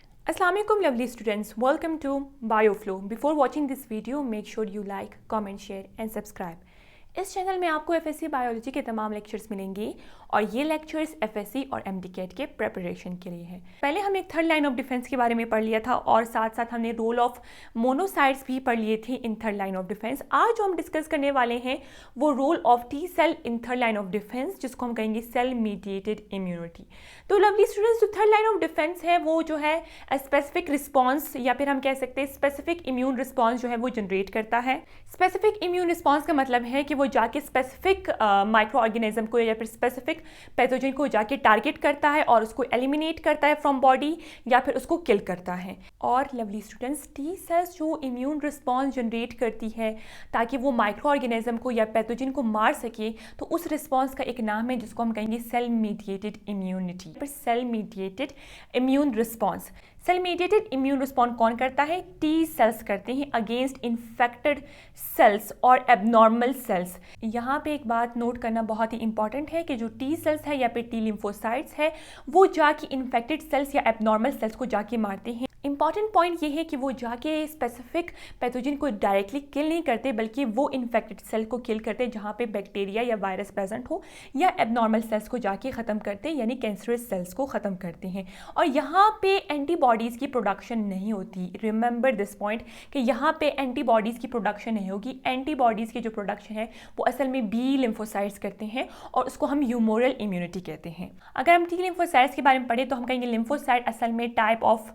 Assalamualaikum lovely students, welcome to BioFlow. Before watching this video, make sure you like, comment, share and subscribe. इस channel में आपको FSc biology के तमाम lectures मिलेंगे और ये लेक्चर्स एफएससी और एमडीकेट के प्रिपरेशन के लिए हैं। पहले हमने थर्ड लाइन ऑफ डिफेंस के बारे में पढ़ लिया था और साथ साथ हमने रोल ऑफ मोनोसाइट्स भी पढ़ लिए थे in third line of defence. आज जो हम डिस्कस करने वाले हैं वो role of T cell in third line of defence, जिसको हम कहेंगे सेल मीडिएटेड इम्यूनिटी। तो लवली स्टूडेंट्स, जो थर्ड लाइन ऑफ डिफेंस है वो जो है स्पेसिफिक रिस्पॉन्स या फिर हम कह सकते हैं स्पेसिफिक इम्यून रिस्पॉन्स जो है वो जनरेट करता है। स्पेसिफिक इम्यून रिस्पॉन्स का मतलब है कि वो जाके स्पेसिफिक माइक्रो ऑर्गेनिज्म को या फिर स्पेसिफिक पैथोजन को जाके टारगेट करता है और उसको एलिमिनेट करता है फ्रॉम बॉडी या फिर उसको किल करता है। और लवली स्टूडेंट्स, टी सेल्स जो इम्यून रिस्पॉन्स जनरेट करती है ताकि वो माइक्रो ऑर्गेनिज्म को या पैथोजन को मार सके, तो उस रिस्पॉन्स का एक नाम है जिसको हम कहेंगे cell mediated immunity. Cell mediated immune response, cell mediated immune response कौन करता है? टी सेल्स करते हैं अगेंस्ट इन्फेक्टेड सेल्स और एबनॉर्मल सेल्स। यहाँ पे एक बात नोट करना बहुत ही इंपॉर्टेंट है कि जो टी सेल्स है या फिर टी लिम्फोसाइट्स है वो जाके इन्फेक्टेड सेल्स या एबनॉर्मल सेल्स को जाके मारते हैं। इंपॉर्टेंट पॉइंट ये है कि वो जाके स्पेसिफिक पैथोजन को डायरेक्टली किल नहीं करते, बल्कि वो इन्फेक्टेड सेल को किल करते हैं जहाँ पे बैक्टीरिया या वायरस प्रेजेंट हो, या एबनॉर्मल सेल्स को जाके ख़त्म करते हैं यानी कैंसरस सेल्स को ख़त्म करते हैं। और यहाँ पे एंटीबॉडीज़ की प्रोडक्शन नहीं होती। रिमेंबर दिस पॉइंट कि यहाँ पे एंटीबॉडीज़ की प्रोडक्शन नहीं होगी। एंटीबॉडीज़ की जो प्रोडक्शन है वो असल में बी लिम्फोसाइट्स करते हैं और उसको हम ह्यूमोरल इम्यूनिटी कहते हैं। अगर हम टी लिम्फोसाइट्स के बारे में पढ़ें तो हम कहेंगे लिम्फोसाइट असल में टाइप ऑफ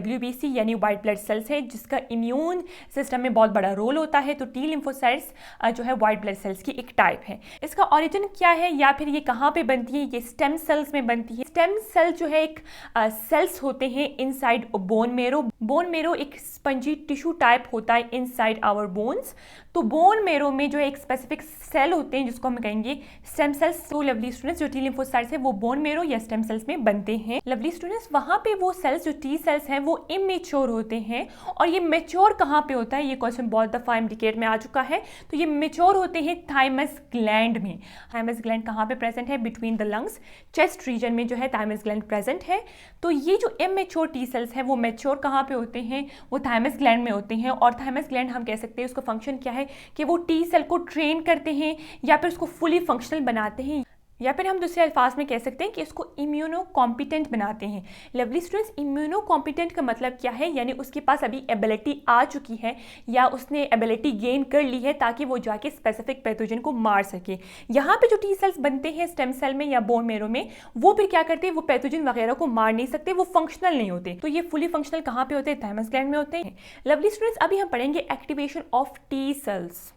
WBC यानी वाइट ब्लड सेल्स है जिसका इम्यून सिस्टम में बहुत बड़ा रोल होता है। तो टी लिम्फोसाइट्स जो है वाइट ब्लड सेल्स की एक टाइप है। इसका ओरिजिन क्या है या फिर ये कहाँ पे बनती है? ये स्टेम सेल्स में बनती है। स्टेम सेल जो है एक सेल्स होते हैं inside bone marrow. Bone marrow एक स्पंजी टिश्यू टाइप होता है इनसाइड आवर बोन्स। तो बोन मेरो में जो एक स्पेसिफिक सेल होते हैं जिसको हम कहेंगे स्टेम सेल्स। तो लवली स्टूडेंट्स, जो टी लिम्फोसाइट्स है वो बोन मेरो या स्टेम सेल्स में बनते हैं। लवली स्टूडेंट्स, वहाँ पे वो सेल्स जो टी सेल्स हैं वो इमेच्योर होते हैं। और ये मेच्योर कहाँ पे होता है? ये क्वेश्चन बहुत दफा एमडीकेट में आ चुका है। तो ये मेच्योर होते हैं थाइमस ग्लैंड में। थाइमस ग्लैंड कहाँ पे प्रेजेंट है? Between the lungs, chest region में जो है थाइमस ग्लैंड प्रेजेंट है। तो ये जो इमेच्योर टी सेल्स है वो मेच्योर कहाँ पे होते हैं? वो थाइमस ग्लैंड में होते हैं। और थाइमस ग्लैंड हम कह सकते हैं उसका फंक्शन क्या है कि वो टी सेल को ट्रेन करते हैं या फिर उसको फुली फंक्शनल बनाते हैं, या फिर हम दूसरे अल्फाज में कह सकते हैं कि इसको इम्यूनो कॉम्पिटेंट बनाते हैं। लवली स्टूडेंट्स, इम्यूनो कॉम्पिटेंट का मतलब क्या है? यानी उसके पास अभी एबिलिटी आ चुकी है या उसने एबिलिटी गेन कर ली है ताकि वो जाके स्पेसिफिक पैथोजन को मार सके। यहाँ पे जो टी सेल्स बनते हैं स्टेम सेल में या बोन मेरो में, वो फिर क्या करते हैं? वो पैथोजन वगैरह को मार नहीं सकते, वो फंक्शनल नहीं होते। तो ये फुली फंक्शनल कहाँ पे होते हैं? थाइमस ग्लैंड में होते हैं। लवली स्टूडेंट्स, अभी हम पढ़ेंगे activation of T cells.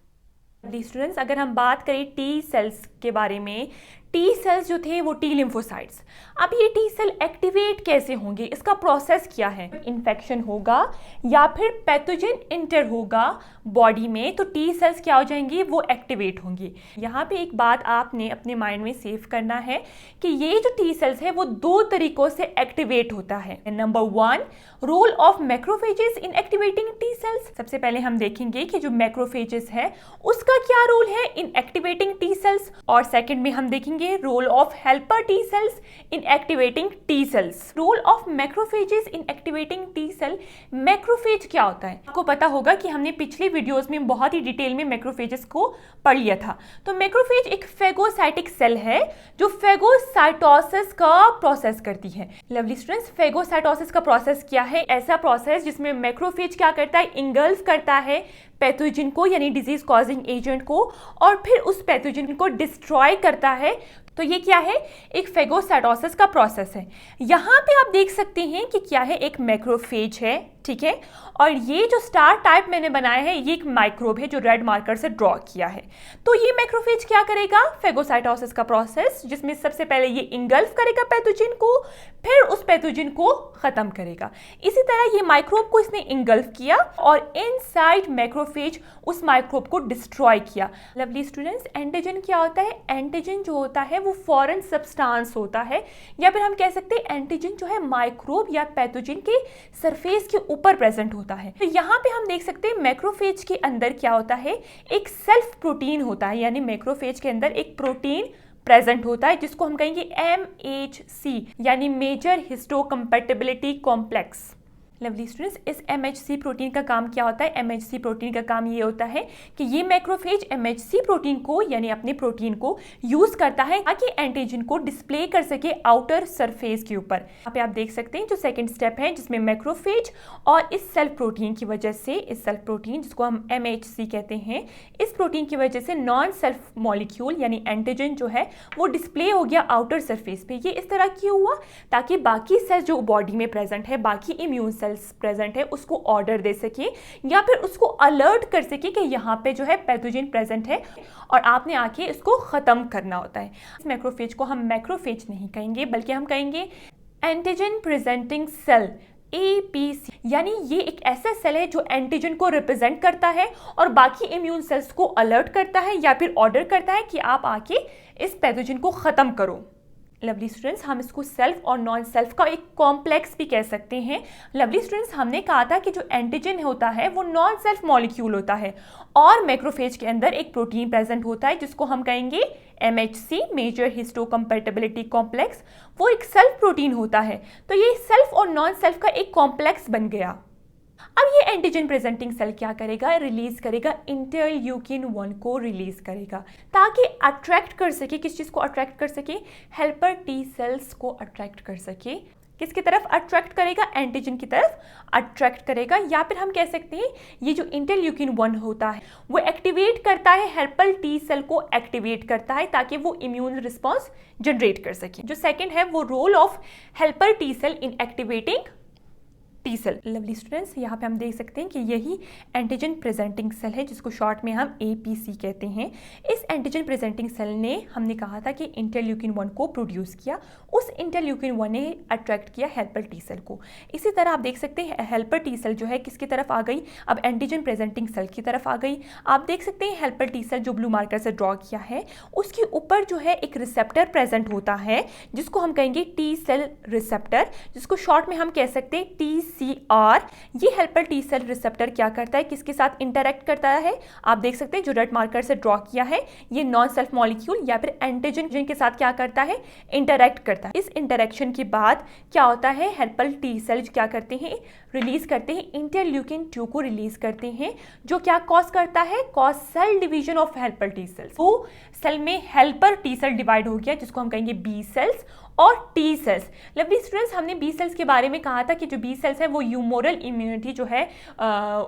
Lovely students, अगर हम बात करें टी सेल्स के बारे में, टी सेल्स जो थे वो टी लिम्फोसाइट्स। अब ये टी सेल एक्टिवेट कैसे होंगे? इसका प्रोसेस क्या है? इन्फेक्शन होगा या फिर पैथोजन इंटर होगा बॉडी में तो टी सेल्स क्या हो जाएंगी? वो एक्टिवेट होंगी। यहाँ पे एक बात आपने अपने माइंड में सेव करना है कि ये जो टी सेल्स है वो दो तरीकों से एक्टिवेट होता है। Number 1, role of macrophages in activating T cells. सबसे पहले हम देखेंगे कि जो मैक्रोफेजेस है उसका क्या रोल है इन एक्टिवेटिंग टी सेल्स। और सेकंड में हम देखेंगे role of helper T cells in activating T cells. Role of macrophages in activating T cell. Macrophage क्या होता है? आपको पता होगा कि हमने पिछले वीडियोस में बहुत ही डिटेल में मैक्रोफेजेस को पढ़ लिया था। तो मैक्रोफेज एक फेगोसाइटिक सेल है जो फेगोसाइटोसिस का प्रोसेस करती है। लवली स्टूडेंट्स, फेगोसाइटोसिस का प्रोसेस क्या है? ऐसा प्रोसेस जिसमें मैक्रोफेज क्या करता है? इंगल्फ करता है पैथोजन को यानी डिजीज कॉजिंग एजेंट को और फिर उस पैथोजन को डिस्ट्रॉय करता है। तो ये क्या है? एक फेगोसाइटोसिस का प्रोसेस है। यहाँ पे आप देख सकते हैं कि क्या है, एक मैक्रोफेज है, ठीक है। और ये जो स्टार टाइप मैंने बनाया है ये एक माइक्रोब है जो रेड मार्कर से ड्रॉ किया है। तो ये मैक्रोफेज क्या करेगा? फेगोसाइटोसिस का प्रोसेस जिसमें सबसे पहले ये इंगल्फ करेगा पैथोजन को, फिर उस पैथोजन को खत्म करेगा। इसी तरह ये माइक्रोब को इसने इंगल्फ किया और इनसाइड मैक्रोफेज उस माइक्रोब को डिस्ट्रॉय किया। लवली स्टूडेंट्स, एंटीजन क्या होता है? एंटीजन जो होता है वो फॉरेन सब्सटेंस होता है या फिर हम कह सकते हैं एंटीजन जो है माइक्रोब या पैथोजन के सरफेस के ऊपर प्रेजेंट होता है। तो यहाँ पे हम देख सकते हैं मैक्रोफेज के अंदर क्या होता है? एक सेल्फ प्रोटीन होता है, यानी मैक्रोफेज के अंदर एक प्रोटीन प्रेजेंट होता है, जिसको हम कहेंगे MHC यानी major histocompatibility complex. Lovely students, इस MHC प्रोटीन का काम क्या होता है? MHC प्रोटीन का काम ये होता है कि ये मैक्रोफेज MHC प्रोटीन को यानी अपने प्रोटीन को यूज करता है ताकि एंटीजन को डिस्प्ले कर सके आउटर सरफेस के ऊपर। यहाँ पे आप देख सकते हैं जो सेकंड स्टेप है जिसमें मैक्रोफेज और इस सेल्फ प्रोटीन की वजह से, इस सेल्फ प्रोटीन जिसको हम MHC कहते हैं, इस प्रोटीन की वजह से नॉन सेल्फ मॉलिक्यूल यानी एंटीजन जो है वो डिस्प्ले हो गया आउटर सरफेस पे। ये इस तरह क्यों हुआ? ताकि बाकी सेल्स जो बॉडी में प्रेजेंट है, बाकी इम्यून सेल्स प्रेजेंट है, उसको ऑर्डर दे सके या फिर उसको अलर्ट कर सके कि यहाँ पे जो है पैथोजन प्रेजेंट है और आपने आके इसको खत्म करना होता है। इस मैक्रोफेज को हम मैक्रोफेज नहीं कहेंगे बल्कि हम कहेंगे एंटीजन प्रेजेंटिंग सेल, APC। यानी ये एक ऐसा सेल है जो एंटीजन को रिप्रेजेंट करता है और बाकी इम्यून सेल्स को अलर्ट करता है या फिर ऑर्डर करता है कि आप आके इस पैथोजन को खत्म करो। लवली स्टूडेंट्स, हम इसको सेल्फ और नॉन सेल्फ का एक कॉम्प्लेक्स भी कह सकते हैं। लवली स्टूडेंट्स, हमने कहा था कि जो एंटीजन होता है वो नॉन सेल्फ मॉलिक्यूल होता है और मैक्रोफेज के अंदर एक प्रोटीन प्रेजेंट होता है जिसको हम कहेंगे MHC मेजर हिस्टोकम्पैटिबिलिटी कॉम्प्लेक्स। वो एक सेल्फ प्रोटीन होता है, तो ये सेल्फ और नॉन सेल्फ का एक कॉम्प्लेक्स बन गया। अब ये एंटीजन प्रेजेंटिंग सेल क्या करेगा? रिलीज करेगा इंटरल्यूकिन 1 को रिलीज करेगा ताकि अट्रैक्ट कर सके। किस चीज को अट्रैक्ट कर सके? हेल्पर टी सेल्स को अट्रैक्ट कर सके। किसकी तरफ अट्रैक्ट करेगा? एंटीजन की तरफ अट्रैक्ट करेगा। या फिर हम कह सकते हैं ये जो इंटरल्यूकिन 1 होता है वो एक्टिवेट करता है, हेल्पर टी सेल को एक्टिवेट करता है ताकि वो इम्यून रिस्पॉन्स जनरेट कर सके। जो सेकेंड है वो role of helper T cell in activating T cell. Lovely students, यहाँ पे हम देख सकते हैं कि यही एंटीजन प्रेजेंटिंग सेल है जिसको शॉर्ट में हम APC कहते हैं। इस एंटीजन प्रेजेंटिंग सेल ने, हमने कहा था कि इंटरल्यूकिन 1 को प्रोड्यूस किया, उस इंटरल्यूकिन 1 ने अट्रैक्ट किया हेल्पर टी सेल को। इसी तरह आप देख सकते हैं हेल्पर टी सेल जो है किसकी तरफ आ गई? अब एंटीजन प्रेजेंटिंग सेल की तरफ आ गई। आप देख सकते हैं हेल्पर टी सेल जो ब्लू मार्कर से ड्रॉ किया है उसके ऊपर जो है एक रिसेप्टर प्रेजेंट होता है जिसको हम कहेंगे टी सेल रिसेप्टर, जिसको शॉर्ट में हम कह सकते हैं TCR। ये हेल्पर टी सेल रिसेप्टर क्या करता है? किसके साथ इंटरैक्ट करता है? आप देख सकते हैं जो रेड मार्कर से ड्रॉ किया है ये नॉन सेल्फ मॉलिक्यूल या फिर एंटीजन जिनके साथ क्या करता है? इंटरैक्ट करता है। इस इंटरैक्शन के बाद क्या होता है? हेल्पर टी सेल क्या करते हैं? रिलीज करते हैं इंटरल्यूकिन 2 को रिलीज करते हैं, जो क्या कॉज करता है? Cause cell division of helper T cells. तो सेल में हेल्पर टी सेल डिवाइड हो गया जिसको हम कहेंगे B सेल्स और T सेल्स। लवली स्टूडेंट्स, हमने B सेल्स के बारे में कहा था कि जो B सेल्स है वो ह्यूमोरल इम्यूनिटी जो है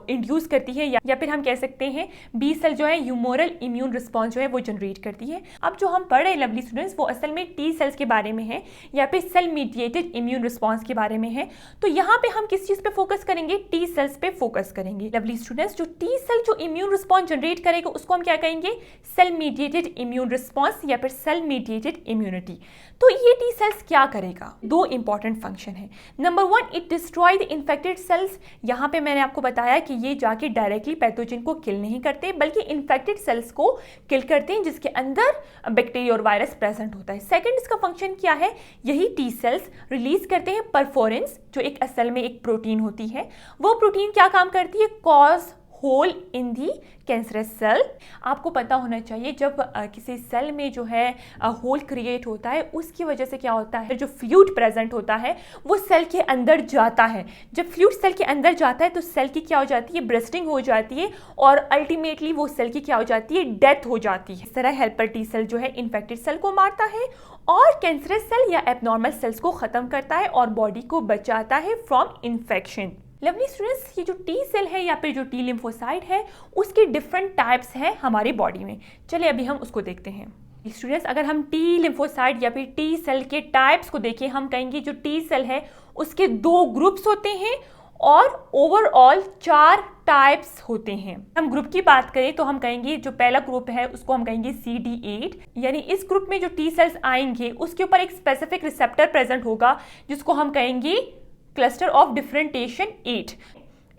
इंड्यूस करती है या फिर हम कह सकते हैं B सेल जो है ह्यूमोरल इम्यून रिस्पॉन्स जो है वो जनरेट करती है। अब जो हम पढ़ रहे हैं लवली स्टूडेंट्स वो असल में T सेल्स के बारे में है या फिर सेल मीडिएटेड इम्यून रिस्पॉन्स के बारे में है। तो यहाँ पे हम किस चीज पे फोकस करेंगे? T सेल्स पे फोकस करेंगे। लवली स्टूडेंट्स, जो T सेल जो इम्यून रिस्पॉन्स जनरेट करेगा उसको हम क्या कहेंगे? सेल मीडिएटेड इम्यून रिस्पॉन्स या फिर सेल मीडिएटेड इम्यूनिटी। तो ये T सेल्स क्या करेगा? 2 इंपॉर्टेंट फंक्शन है। Number 1, it destroy the infected cells. यहाँ पे मैंने आपको बताया कि ये जाके डायरेक्टली पैथोजन को किल नहीं करते बल्कि इन्फेक्टेड सेल्स को किल करते हैं जिसके अंदर बैक्टीरिया और वायरस प्रेजेंट होता है। सेकंड, इसका फंक्शन क्या है? यही T सेल्स रिलीज करते हैं परफोरेंस, जो एक असल में एक प्रोटीन होती है। वो प्रोटीन क्या काम करती है? कॉज होल इन दी कैंसरस सेल। आपको पता होना चाहिए जब किसी सेल में जो है होल क्रिएट होता है उसकी वजह से क्या होता है? जो फ्लूइड प्रेजेंट होता है वो सेल के अंदर जाता है। जब फ्लूइड सेल के अंदर जाता है तो सेल की क्या हो जाती है? ब्रस्टिंग हो जाती है और अल्टीमेटली वो सेल की क्या हो जाती है? डेथ हो जाती है। इस तरह हेल्पर टी सेल जो है इन्फेक्टेड सेल को मारता है और कैंसरस सेल या एबनॉर्मल सेल्स को खत्म करता है और बॉडी को बचाता है फ्रॉम इन्फेक्शन। लवली स्टूडेंट्स, ये जो टी सेल है या फिर जो टी लिम्फोसाइट है उसके डिफरेंट टाइप्स हैं हमारी बॉडी में। चलिए अभी हम उसको देखते हैं। स्टूडेंट्स, अगर हम टी लिम्फोसाइट या फिर टी सेल के टाइप्स को देखें, हम कहेंगे जो टी सेल है उसके 2 ग्रुप्स होते हैं और ओवरऑल 4 टाइप्स होते हैं। हम ग्रुप की बात करें तो हम कहेंगे जो पहला ग्रुप है उसको हम कहेंगे CD8, यानी इस ग्रुप में जो टी सेल्स आएंगे उसके ऊपर एक स्पेसिफिक रिसेप्टर प्रेजेंट होगा जिसको हम कहेंगे क्लस्टर ऑफ डिफरेंटिएशन 8।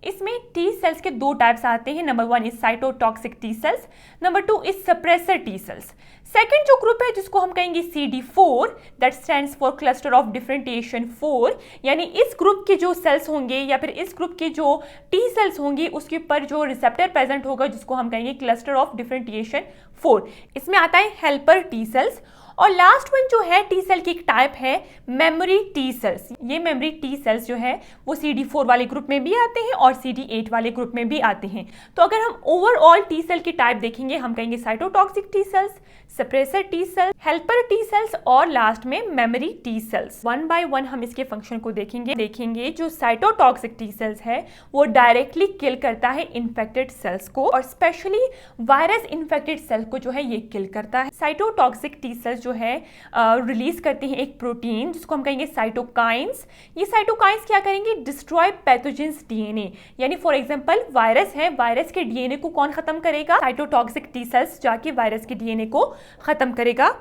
इसमें टी सेल्स के 2 टाइप्स आते हैं। Number 1 is cytotoxic T cells, number 2 is suppressor T cells. Second जो ग्रुप है जिसको हम कहेंगे CD4, that stands for cluster of differentiation 4, यानी इस ग्रुप के जो सेल्स होंगे या फिर इस ग्रुप के जो टी सेल्स होंगे उसके ऊपर जो रिसेप्टर प्रेजेंट होगा जिसको हम कहेंगे क्लस्टर ऑफ डिफरेंटिएशन 4। इसमें आता है हेल्पर टी सेल्स और लास्ट वन जो है टी सेल की एक टाइप है मेमोरी टी सेल्स। ये मेमोरी टी सेल्स जो है वो CD4 वाले ग्रुप में भी आते हैं और CD8 वाले ग्रुप में भी आते हैं। तो अगर हम ओवरऑल टी सेल की टाइप देखेंगे, हम कहेंगे cytotoxic T cells, suppressor T cells, helper T cells और लास्ट में memory T cells. One by one हम इसके फंक्शन को देखेंगे। जो साइटोटॉक्सिक टी सेल्स है वो डायरेक्टली किल करता है इन्फेक्टेड सेल्स को, और स्पेशली वायरस इन्फेक्टेड सेल को जो है ये किल करता है। साइटोटॉक्सिक टी सेल्स जो है रिलीज करते हैं एक प्रोटीन जिसको हम कहेंगे साइटोकाइंस। ये साइटोकाइंस क्या करेंगे, डिस्ट्रॉय पैथोजेंस डीएनए। यानी फॉर एग्जांपल वायरस है, वायरस के डीएनए को कौन खत्म करेगा, साइटोटॉक्सिक टी सेल्स जाके वायरस के डीएनए को खत्म करेगा।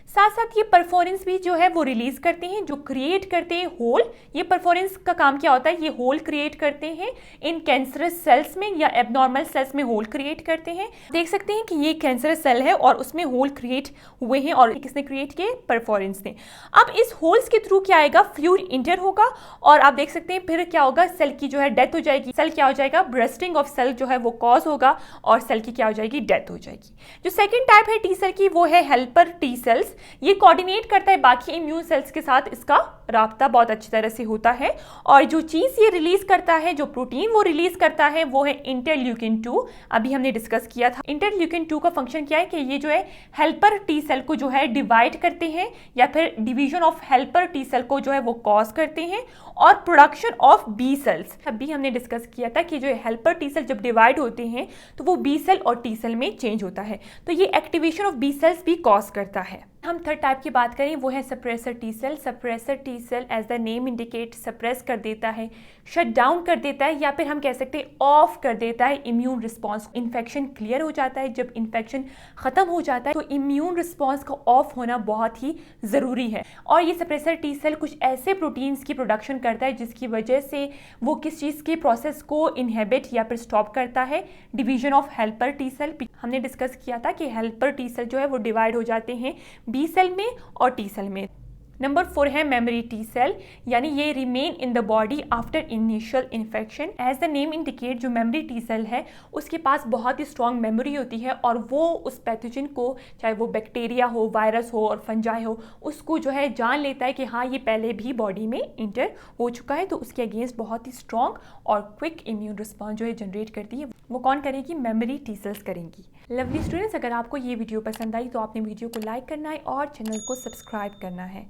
साथ साथ ये परफोरेंस भी जो है वो रिलीज करते हैं, जो क्रिएट करते हैं होल। ये परफोरेंस का काम क्या होता है, ये होल क्रिएट करते हैं इन कैंसरस सेल्स में या एबनॉर्मल सेल्स में होल क्रिएट करते हैं। देख सकते हैं कि ये कैंसरस सेल है और उसमें होल क्रिएट हुए हैं, और किसने क्रिएट किए, परफोरेंस ने। अब इस होल्स के थ्रू क्या आएगा, फ्लूइड इंटर होगा और आप देख सकते हैं फिर क्या होगा, सेल की जो है डेथ हो जाएगी। सेल क्या हो जाएगा, ब्रस्टिंग ऑफ सेल जो है वो कॉज होगा और सेल की क्या हो जाएगी, डेथ हो जाएगी। जो सेकेंड टाइप है टी सेल की वो है हेल्पर टी सेल्स। ये कोऑर्डिनेट करता है बाकी इम्यून सेल्स के साथ, इसका राब्ता बहुत अच्छी तरह से होता है। और जो चीज ये रिलीज करता है, जो प्रोटीन वो रिलीज करता है वो है इंटरल्यूकिन 2। अभी हमने डिस्कस किया था। इंटरल्यूकिन 2 का फंक्शन क्या है कि ये जो है हेल्पर टी सेल को जो है डिवाइड करते हैं या फिर division of helper T cell को जो है वो कॉज करते हैं, और प्रोडक्शन ऑफ बी सेल्स। अभी हमने डिस्कस किया था कि जो हेल्पर टी सेल जब डिवाइड होते हैं तो वो बी सेल और टी सेल में चेंज होता है, तो ये एक्टिवेशन ऑफ बी सेल्स भी कॉज करता है। हम थर्ड टाइप की बात करें वो है suppressor T cell. Suppressor T cell as the name indicate suppress कर देता है, शट डाउन कर देता है, या फिर हम कह सकते हैं ऑफ कर देता है इम्यून रिस्पॉन्स। इन्फेक्शन क्लियर हो जाता है, जब इन्फेक्शन खत्म हो जाता है तो इम्यून रिस्पॉन्स का ऑफ होना बहुत ही ज़रूरी है। और ये सप्रेसर टी सेल कुछ ऐसे प्रोटीन्स की प्रोडक्शन करता है जिसकी वजह से वो किस चीज़ के प्रोसेस को इनहेबिट या फिर स्टॉप करता है, division of helper T cell. हमने डिस्कस किया था कि हेल्पर टी सेल जो है वो डिवाइड हो जाते हैं बी सेल में और टी सेल में। नंबर 4 है मेमोरी टी सेल, यानी ये remain in the body after initial infection. As the name indicate, जो मेमोरी टी सेल है उसके पास बहुत ही स्ट्रॉन्ग मेमोरी होती है और वो उस पैथोजन को, चाहे वो बैक्टीरिया हो, वायरस हो और फंजाई हो, उसको जो है जान लेता है कि हाँ ये पहले भी बॉडी में इंटर हो चुका है, तो उसके अगेंस्ट बहुत ही स्ट्रॉन्ग और क्विक इम्यून रिस्पॉन्स जो है जनरेट करती है। वो कौन करेगी, मेमोरी टी सेल्स करेंगी। लवली स्टूडेंट्स, अगर आपको ये वीडियो पसंद आई तो आपने वीडियो को लाइक करना है और चैनल को सब्सक्राइब करना है।